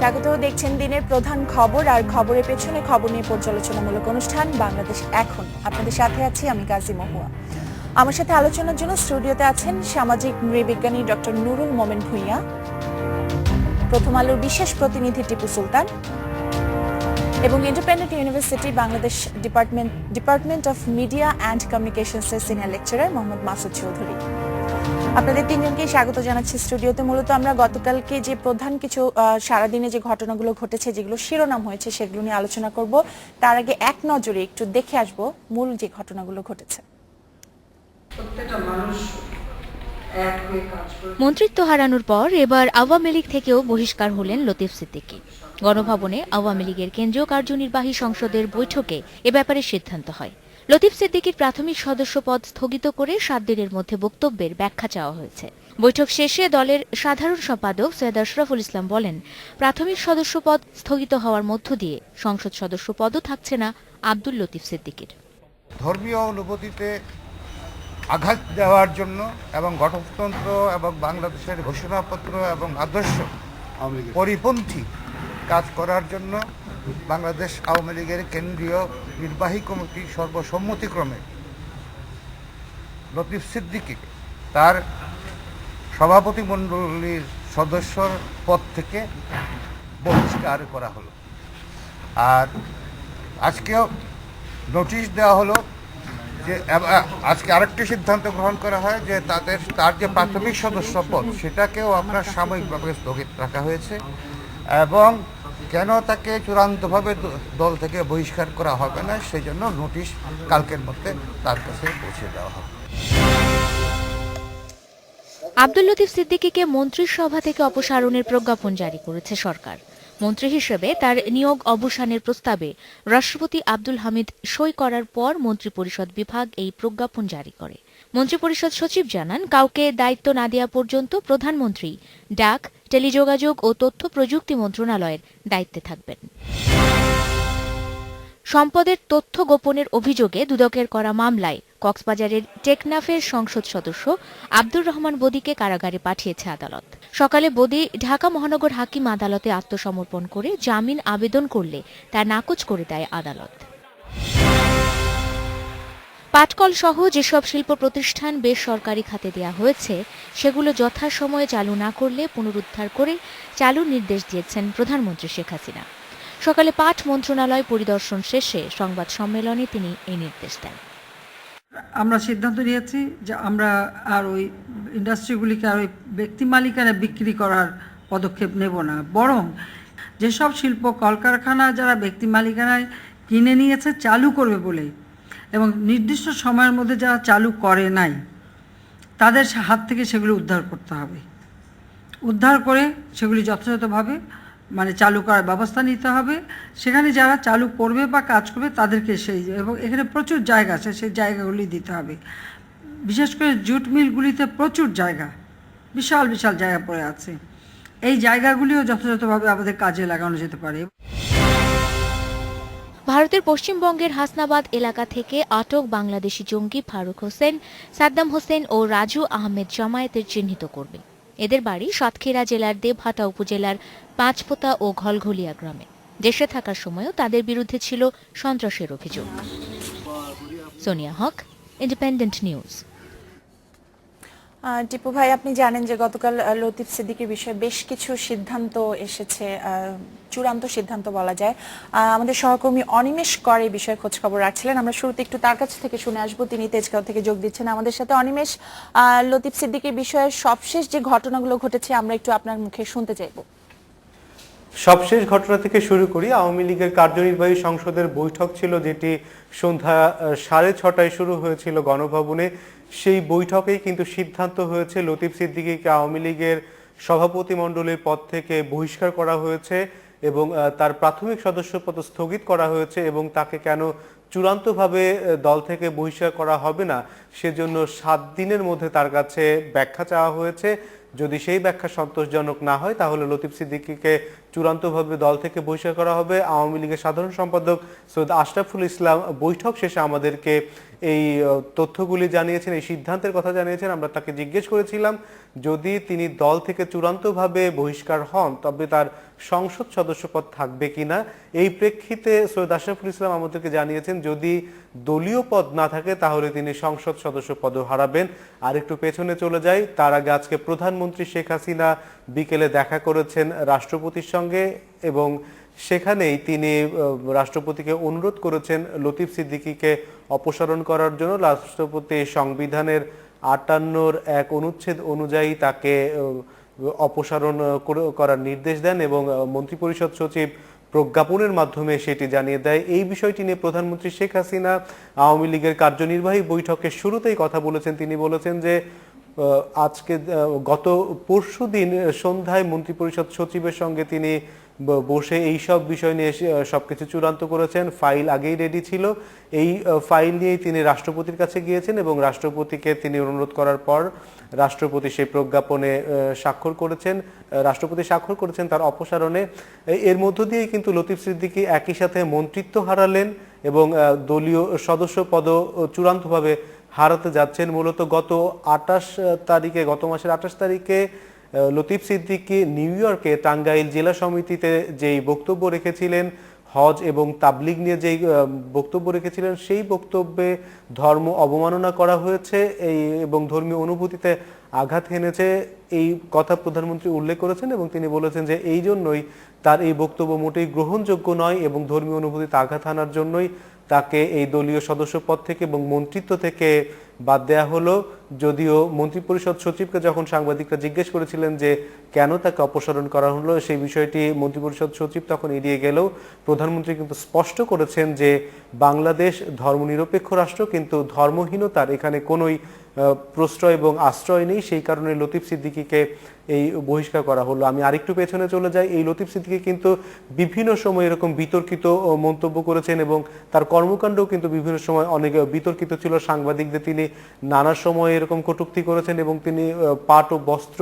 স্বাগত। দেখছেন দিনের প্রধান খবর আর খবরের পেছনে খবর নিয়ে পর্যালোচনামূলক অনুষ্ঠান বাংলাদেশ এখন। আপনাদের সাথে আছি আমি কাজী মহুয়া। আমার সাথে আলোচনার জন্য স্টুডিওতে আছেন সামাজিক নৃবিজ্ঞানী ডক্টর নুরুল মোমেন ভূঁইয়া, প্রথম আলোর বিশেষ প্রতিনিধি টিপু সুলতান এবং Independent University Bangladesh Department of Media and কমিউনিকেশনসের সিনিয়র লেকচারার মোহাম্মদ মাসুদ চৌধুরী। আপনাদের তিনজনকে স্বাগত জানাচ্ছি স্টুডিওতে। মূলত আমরা গতকালকে যে প্রধান কিছু সারাদিনে যে ঘটনাগুলো ঘটেছে, যেগুলো শিরোনাম হয়েছে, সেগুলো নিয়ে আলোচনা করব। তার আগে এক নজরে একটু দেখে আসব মূল যে ঘটনাগুলো ঘটেছে। মন্ত্রিত্ব হারানোর পর এবার আওয়ামী লীগ থেকেও বহিষ্কার হলেন লতিফ সিদ্দিকী। গণভবনে আওয়ামী লীগের কেন্দ্রীয় কার্যনির্বাহী সংসদের বৈঠকে এ ব্যাপারে সিদ্ধান্ত হয়। লতিফ সিদ্দিকীর প্রাথমিক সদস্য পদ স্থগিত করে 7 দিনের মধ্যে বক্তব্যের ব্যাখ্যা চাওয়া হয়েছে। বৈঠক শেষে দলের সাধারণ সম্পাদক সৈয়দ আশরাফুল ইসলাম বলেন, প্রাথমিক সদস্য পদ স্থগিত হওয়ার মধ্য দিয়ে সংসদ সদস্য পদও থাকছে না আব্দুল লতিফ সিদ্দিকীর। ধর্মীয় অনুভূতিতে আঘাত দেওয়ার জন্য এবং গণতন্ত্র এবং বাংলাদেশের ঘোষণাপত্র এবং আদর্শ পরিপন্থী কাজ করার জন্য বাংলাদেশ আওয়ামী লীগের কেন্দ্রীয় নির্বাহী কমিটি সর্বসম্মতিক্রমে লতিফ সিদ্দিকী তার সভাপতিমণ্ডলীর সদস্যর পদ থেকে বহিষ্কার করা হলো। আর আজকেও নোটিশ দেওয়া হলো যে আজকে আরেকটি সিদ্ধান্ত গ্রহণ করা হয় যে তার যে প্রাথমিক সদস্য পদ সেটাকেও আপনার সাময়িকভাবে স্থগিত রাখা হয়েছে এবং কেন তাকে চূড়ান্তভাবে দল থেকে বহিষ্কার করা হবে না সেই জন্য নোটিশ কালকের মধ্যে তার কাছে পৌঁছে দেওয়া হবে। আব্দুল লতিফ সিদ্দিকীকে মন্ত্রিসভা থেকে অপসারণের প্রজ্ঞাপন জারি করেছে সরকার। মন্ত্রী হিসেবে তার নিয়োগ অবসানের প্রস্তাবে রাষ্ট্রপতি আব্দুল হামিদ সই করার পর মন্ত্রিপরিষদ বিভাগ এই প্রজ্ঞাপন জারি করে। মন্ত্রিপরিষদ সচিব জানান, কাউকে দায়িত্ব না দেওয়া পর্যন্ত প্রধানমন্ত্রী ডাক, টেলিযোগাযোগ ও তথ্য প্রযুক্তি মন্ত্রণালয়ের দায়িত্বে থাকবেন। সম্পদের তথ্য গোপনের অভিযোগে দুদকের করা মামলায় কক্সবাজারের টেকনাফের সংসদ সদস্য আব্দুর রহমান বদিকে কারাগারে পাঠিয়েছে আদালত। সকালে বদি ঢাকা মহানগর হাকিম আদালতে আত্মসমর্পণ করে জামিন আবেদন করলে তা নাকচ করে দেয় আদালত। পাটকল সহ যেসব শিল্প প্রতিষ্ঠান বেসরকারি খাতে দেয়া হয়েছে সেগুলো যথাসময়ে চালু না করলে পুনরুদ্ধার করে চালুর নির্দেশ দিয়েছেন প্রধানমন্ত্রী শেখ হাসিনা। সকালে পাট মন্ত্রণালয় পরিদর্শন শেষে সংবাদ সম্মেলনে তিনি এই নির্দেশ দেন। আমরা সিদ্ধান্ত নিয়েছি যে আমরা আর ওই ইন্ডাস্ট্রিগুলিকে আর ওই ব্যক্তি মালিকানা বিক্রি করার পদক্ষেপ নেব না, বরং যেসব শিল্প কলকারখানা যারা ব্যক্তি মালিকানায় কিনে নিয়েছে চালু করবে বলে এবং নির্দিষ্ট সময়ের মধ্যে যারা চালু করে নাই তাদের হাত থেকে সেগুলো উদ্ধার করতে হবে। উদ্ধার করে সেগুলি যথাযথভাবে চালু করার ব্যবস্থা নিতে হবে। সেখানে যারা চালু করবে বা কাজ করবে তাদেরকে এবং এখানে প্রচুর জায়গা আছে, সেই জায়গাগুলি দিতে হবে। বিশেষ করে জুট মিলগুলিতে প্রচুর জায়গা, বিশাল বিশাল জায়গা পড়ে আছে। এই জায়গাগুলিও যথাযথভাবে আমাদের কাজে লাগানো যেতে পারে। ভারতের পশ্চিমবঙ্গের হাসনাবাদ এলাকা থেকে আটক বাংলাদেশি জঙ্গি ফারুক হোসেন, সাদ্দাম হোসেন ও রাজু আহমেদ জামায়াতের চিহ্নিত করবে। এদের বাড়ি সাতক্ষীরা জেলার দেবহাটা উপজেলার পাঁচপোতা ও ঘলঘলিয়া গ্রামে। দেশে থাকার সময়ও তাদের বিরুদ্ধে ছিল সন্ত্রাসের অভিযোগ। সোনিয়া হক, ইন্ডিপেন্ডেন্ট নিউজ। টিপু ভাই, আপনি জানেন যে গতকাল লতিফ সিদ্দিকীর বিষয়ে বেশ কিছু সিদ্ধান্ত এসেছে, চূড়ান্ত সিদ্ধান্ত বলা যায়। আমাদের সহকর্মী অনিমেষ কর এই বিষয়ে খোঁজ খবর রাখছিলেন। আমরা শুরুতে একটু তার কাছ থেকে শুনে আসবো। তিনি তেজগাঁও থেকে যোগ দিচ্ছেন আমাদের সাথে। অনিমেষ, লতিফ সিদ্দিকীর বিষয়ে সবশেষ যে ঘটনাগুলো ঘটেছে আমরা একটু আপনার মুখে শুনতে চাইবো। সবশেষ ঘটনা থেকে শুরু করি। আওয়ামী লীগের কার্যনির্বাহী সংসদের বৈঠক ছিল, যেটি সন্ধ্যা 6:30টায় শুরু হয়েছিল গণভবনে। সেই বৈঠকেই কিন্তু সিদ্ধান্ত হয়েছে লতিফ সিদ্দিকীকে আওয়ামী লীগের সভাপতিমণ্ডলীর পদ থেকে বহিষ্কার করা হয়েছে এবং তার প্রাথমিক সদস্য পদ স্থগিত করা হয়েছে এবং তাকে কেন চূড়ান্তভাবে দল থেকে বহিষ্কার করা হবে না সেজন্য 7 দিনের মধ্যে তার কাছে ব্যাখ্যা চাওয়া হয়েছে। যদি সেই ব্যাখ্যা সন্তোষজনক না হয় তাহলে লতিফ সিদ্দিকীকে চূড়ান্তভাবে দল থেকে বহিষ্কার করা হবে। আওয়ামী লীগের সাধারণ সম্পাদক সৈয়দ আশরাফুল ইসলাম বৈঠক শেষে আমাদেরকে এই তথ্যগুলি জানিয়েছেন, এই সিদ্ধান্তের কথা জানিয়েছেন। আমরা তাকে জিজ্ঞেস করেছিলাম যদি তিনি দল থেকে চূড়ান্তভাবে বহিষ্কার হন তবে তার সংসদ সদস্যপদ থাকবে কিনা। এই প্রেক্ষিতে সৈয়দ আশরাফুল ইসলাম আমাদেরকে জানিয়েছেন যদি দলীয় পদ না থাকে তাহলে তিনি সংসদ সদস্য পদও হারাবেন। আর একটু পেছনে চলে যাই, তার আগে আজকে প্রধানমন্ত্রী শেখ হাসিনা বিকেলে দেখা করেছেন রাষ্ট্রপতির সঙ্গে এবং সেখানেই তিনি রাষ্ট্রপতিকে অনুরোধ করেছেন লতিফ সিদ্দিকীকে অপসারণ করার জন্য। রাষ্ট্রপতি সংবিধানের 58 এক অনুচ্ছেদ অনুযায়ী তাকে অপসারণ করার নির্দেশ দেন এবং মন্ত্রিপরিষদ সচিব প্রজ্ঞাপনের মাধ্যমে সেটি জানিয়ে দেয়। এই বিষয়টি নিয়ে প্রধানমন্ত্রী শেখ হাসিনা আওয়ামী লীগের কার্যনির্বাহী বৈঠকের শুরুতেই কথা বলেছেন। তিনি বলেছেন যে আজকে গত পরশুদিন সন্ধ্যায় মন্ত্রিপরিষদ সচিবের সঙ্গে তিনি বসে এই সব বিষয় নিয়ে সবকিছু চূড়ান্ত করেছেন। ফাইল আগেই রেডি ছিল। এই ফাইল নিয়েই তিনি রাষ্ট্রপতির কাছে গিয়েছেন এবং রাষ্ট্রপতিকে তিনি অনুরোধ করার পর রাষ্ট্রপতি সেই প্রজ্ঞাপনে স্বাক্ষর করেছেন। রাষ্ট্রপতি স্বাক্ষর করেছেন তার অপসারণে। এর মধ্য দিয়েই কিন্তু লতিফ সিদ্দিকী একই সাথে মন্ত্রিত্ব হারালেন এবং দলীয় সদস্য পদও চূড়ান্তভাবে হারাতে যাচ্ছেন। মূলত গত মাসের 28 তারিখে লতিফ সিদ্দিকী নিউ ইয়র্কে টাঙ্গাইল জেলা সমিতিতে যেই বক্তব্য রেখেছিলেন, হজ এবং তাবলিগ নিয়ে যেই বক্তব্য রেখেছিলেন, সেই বক্তব্যে ধর্ম অবমাননা করা হয়েছে এবং ধর্মীয় অনুভূতিতে আঘাত হেনেছে এই কথা প্রধানমন্ত্রী উল্লেখ করেছেন এবং তিনি বলেছেন যে এই জন্যই তার এই বক্তব্য মোটেই গ্রহণযোগ্য নয় এবং ধর্মীয় অনুভূতিতে আঘাত হানার জন্যই তাকে এই দলীয় সদস্য পদ থেকে এবং মন্ত্রিত্ব থেকে বাদ দেয়া হলো। যদিও মন্ত্রিপরিষদ সচিবকে যখন সাংবাদিকরা জিজ্ঞেস করেছিলেন যে কেন তাকে অপসারণ করা হলো, সেই বিষয়টি মন্ত্রিপরিষদ সচিব তখন এড়িয়ে গেলেও প্রধানমন্ত্রী কিন্তু স্পষ্ট করেছেন যে বাংলাদেশ ধর্মনিরপেক্ষ রাষ্ট্র, কিন্তু ধর্মহীনতার এখানে কোনোই প্রশ্রয় এবং আশ্রয় নেই। সেই কারণে লতিফ সিদ্দিকীকে এই বহিষ্কার করা হলো। আমি আরেকটু পেছনে চলে যাই। এই লতিফ সিদ্দিকী কিন্তু বিভিন্ন সময় এরকম বিতর্কিত মন্তব্য করেছেন এবং তার কর্মকাণ্ডও কিন্তু বিভিন্ন সময় অনেক বিতর্কিত ছিল। সাংবাদিকদের তিনি নানা সময় এরকম কটূক্তি করেছেন এবং তিনি পাট ও বস্ত্র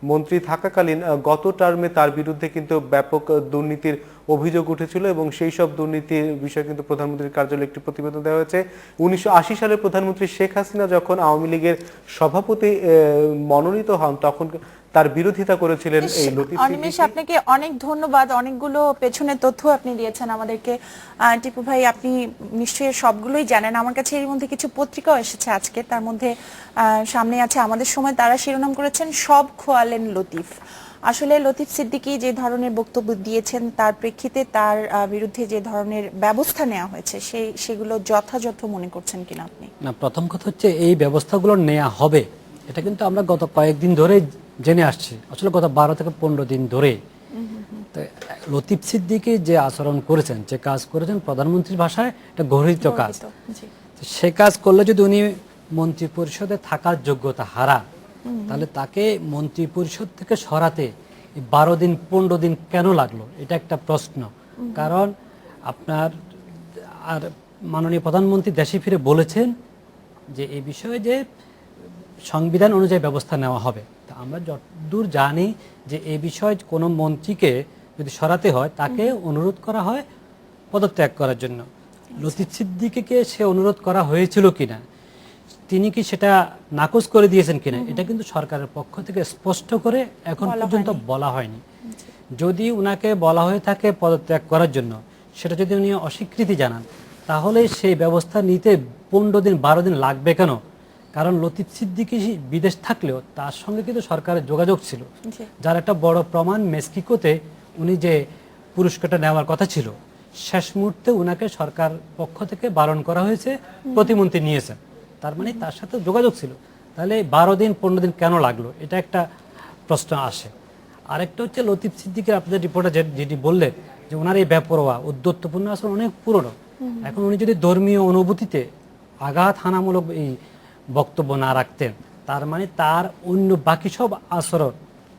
মন্ত্রী থাকাকালীন গত টার্মে তার বিরুদ্ধে কিন্তু ব্যাপক দুর্নীতির অভিযোগ উঠেছিল এবং সেই সব দুর্নীতির বিষয়ে কিন্তু প্রধানমন্ত্রীর কার্যালয়ে একটি প্রতিবেদন দেওয়া হয়েছে। 1980 সালে প্রধানমন্ত্রী শেখ হাসিনা যখন আওয়ামী লীগের সভাপতি মনোনীত হন তখন তার বিরোধিতা করেছিলেন এই লতিফ অনিমেষ। আপনাকে অনেক ধন্যবাদ, অনেকগুলো পেছনের তথ্য আপনি দিয়েছেন আমাদেরকে। টিপু ভাই, আপনি নিশ্চয়ই সবগুলোই জানেন। আমার কাছে এর মধ্যে কিছু পত্রিকাও এসেছে আজকে, তার মধ্যে সামনে আছে আমাদের সময়, তারা শিরোনাম করেছেন সব খোয়ালেন লতিফ। আসলে লতিফ সিদ্দিকী যে ধরনের বক্তব্য দিয়েছেন তার প্রেক্ষিতে তার বিরুদ্ধে যে ধরনের ব্যবস্থা নেওয়া হয়েছে সেগুলো যথাযথ মনে করছেন কিনা আপনি? না, প্রথম কথা হচ্ছে এই ব্যবস্থাগুলো নেওয়া হবে এটা কিন্তু আমরা গত কয়েকদিন ধরে জেনে আসছি, আসলে গত 12 থেকে 15 দিন ধরে। তো লতিফ সিদ্দিকী যে আচরণ করেছেন, যে কাজ করেছেন, প্রধানমন্ত্রীর ভাষায় এটা গর্হিত কাজ। সে কাজ করলে যদি উনি মন্ত্রী পরিষদে থাকার যোগ্যতা হারান তাহলে তাকে মন্ত্রী পরিষদ থেকে সরাতে 12 দিন 15 দিন কেন লাগলো, এটা একটা প্রশ্ন। কারণ আপনার আর মাননীয় প্রধানমন্ত্রী দেশে ফিরে বলেছেন যে এই বিষয়ে যে সংবিধান অনুযায়ী ব্যবস্থা নেওয়া হবে। তা আমরা যতদূর জানি যে এই বিষয়ে কোনো মন্ত্রীকে যদি সরাতে হয় তাকে অনুরোধ করা হয় পদত্যাগ করার জন্য। লতিফ সিদ্দিকীকে সে অনুরোধ করা হয়েছিল কিনা, তিনি কি সেটা নাকচ করে দিয়েছেন কিনা, এটা কিন্তু সরকারের পক্ষ থেকে স্পষ্ট করে এখন পর্যন্ত বলা হয়নি। যদি উনাকে বলা হয়ে থাকে পদত্যাগ করার জন্য, সেটা যদি উনি অস্বীকৃতি জানান তাহলে সেই ব্যবস্থা নিতে 15 দিন 12 দিন লাগবে কেন? কারণ লতিফ সিদ্দিকী বিদেশ থাকলেও তার সঙ্গে কিন্তু সরকারের যোগাযোগ ছিল, যার একটা বড় প্রমাণ মেক্সিকোতে উনি যে পুরস্কারটা নেওয়ার কথা ছিল শেষ মুহূর্তে উনাকে সরকার পক্ষ থেকে বারণ করা হয়েছে, প্রতিমন্ত্রী নিয়েছেন, তার মানে তার সাথে যোগাযোগ ছিল। তাহলে 12 দিন 15 দিন কেন লাগলো, এটা একটা প্রশ্ন আসে। আরেকটা হচ্ছে লতিফ সিদ্দিকীর আপনাদের রিপোর্টে যেটি বললেন যে ওনার এই বেপরোয়া উদ্যত্তপূর্ণ আসলে অনেক পুরনো। এখন উনি যদি ধর্মীয় অনুভূতিতে আঘাত হানামূলক এই বক্তব্য না রাখতেন তার মানে তার অন্য বাকি সব আচরণ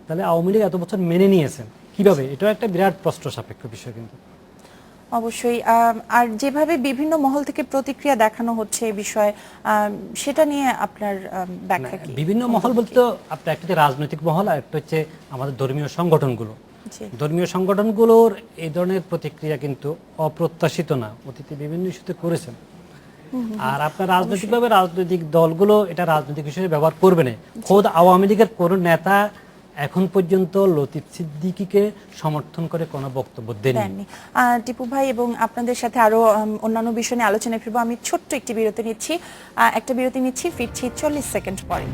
তাহলে আওয়ামী লীগ এত বছর মেনে নিয়েছেন কিভাবে, এটাও একটা বিরাট প্রশ্ন সাপেক্ষ বিষয়। কিন্তু অবশ্যই আর যেভাবে বিভিন্ন মহল থেকে প্রতিক্রিয়া দেখানো হচ্ছে এই বিষয়ে সেটা নিয়ে আপনার ব্যাখ্যা কি? বিভিন্ন মহল বলতে তো আপনার একটা হচ্ছে রাজনৈতিক মহল আর একটা হচ্ছে আমাদের ধর্মীয় সংগঠনগুলো। জি। ধর্মীয় সংগঠনগুলোর এই ধরনের প্রতিক্রিয়া কিন্তু অপ্রত্যাশিত না, অতীতে বিভিন্ন ইস্যুতে করেছেন। আর আপনার রাজনৈতিকভাবে রাজনৈতিক দলগুলো এটা রাজনৈতিক হিসেবে ব্যবহার করবে না। খোদ আওয়ামী লীগের কোনো নেতা এখন পর্যন্ত লতিফ সিদ্দিকীকে সমর্থন করে কোনো বক্তব্য দেননি। টিপু ভাই, এবং আপনাদের সাথে আরো অন্যান্য বিষয় নিয়ে আলোচনায় ফিরবো। আমি ছোট্ট একটি বিরতি নিচ্ছি, ফিরছি 40 সেকেন্ড পরে।